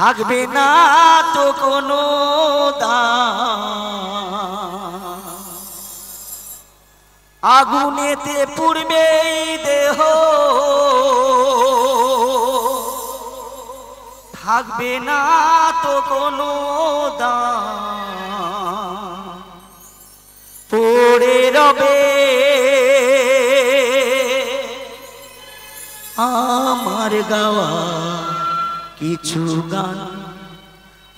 থাকবে না তো কোনো দাম, আগুনেতে পুড়বে দেহ, থাকবে না তো কোনো দাম, পড়ে রবে আমার গাওয়া কিছু গান।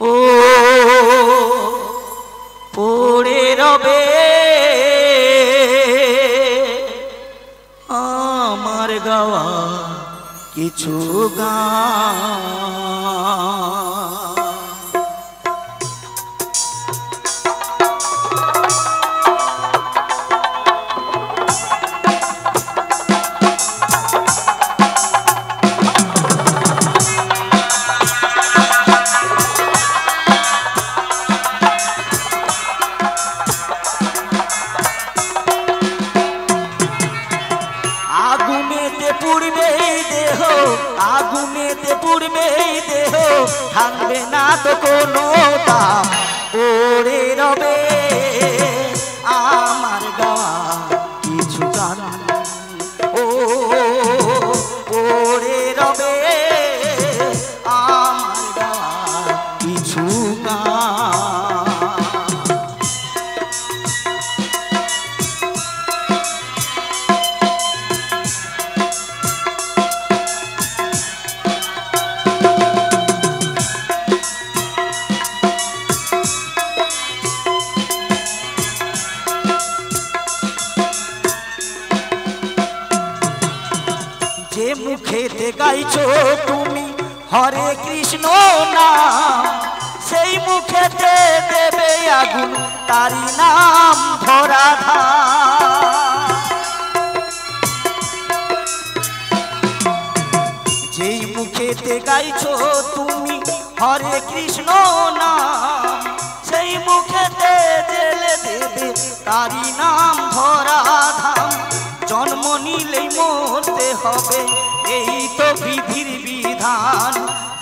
ও পড়ে রবে আমার গাওয়া কিছু গান। আগুনেতে পুড়বে দেহ, আগুনেতে পুড়বে দেহ, থাকবে না তো কোনো দাম, পড়ে রবে আমার গাওয়া কিছু গান। ও পড়ে রবে আমার গাওয়া কিছু গান। যে মুখেতে গাইছো তুমি হরে কৃষ্ণ নাম, সেই মুখেতে দেবে আগুন তারি নাম ধরাধাম। যেই মুখেতে গাইছো তুমি হরে কৃষ্ণ নাম, সেই মুখেতে জেলে দেবে তারি নাম ধরাধাম। জন্ম নিলেই মরতে হবে এই তো বিধির বিধান,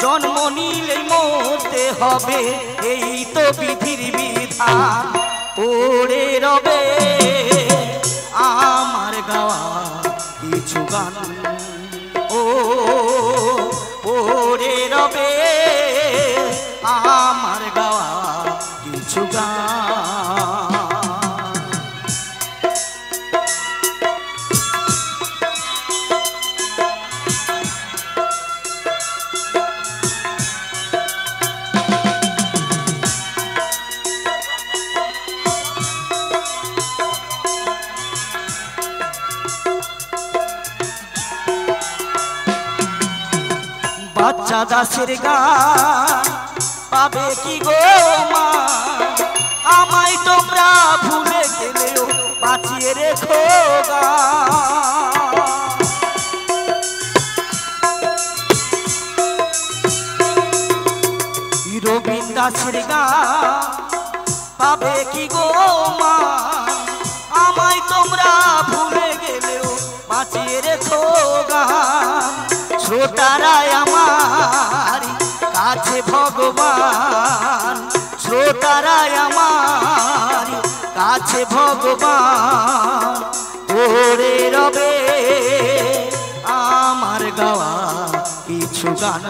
জন্ম নিলেই মরতে হবে এই তো বিধির বিধান। পড়ে রবে আমার গাওয়া কিছু গান। ও পড়ে রবে আমার গাওয়া কিছু গান। বাচ্চা দাসের গান পাবে কি গো মা, আমায় তোমরা ভুলে গেলেও বাঁচিয়ে রেখো গান। রবীন্দ্র দাসের গান পাবে কি গো মা, আমায় তোমরা ভুলে গেলেও বাঁচিয়ে রেখো গান। শ্রোতারাই আমার কাছে ভগবান, শ্রোতারাই আমার কাছে ভগবান। পড়ে রবে আমার গাওয়া কিছু গান।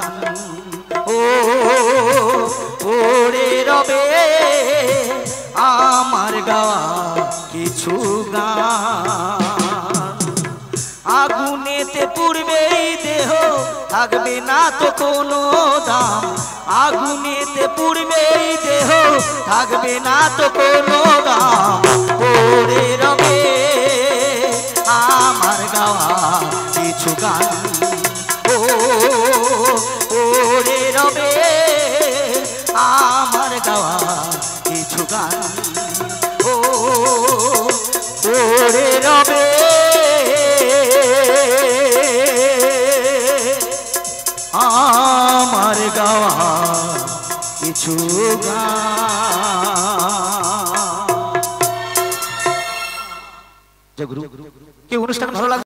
ও পড়ে রবে আমার গাওয়া কিছু গান। আগুনেতে পুড়বে দেহ, থাকবে না তো কোনো দাম, আগুনেতে পুড়বে দেহ, থাকবে না তো কোনো দাম। পড়ে রবে আমার গাওয়া কিছু গান। ও পড়ে রবে আমার গাওয়া কিছু গান। ও পড়ে রবে আমার গাওয়া কিছু গান। জয় গুরু। কি অনুষ্ঠান ভালো লাগবে?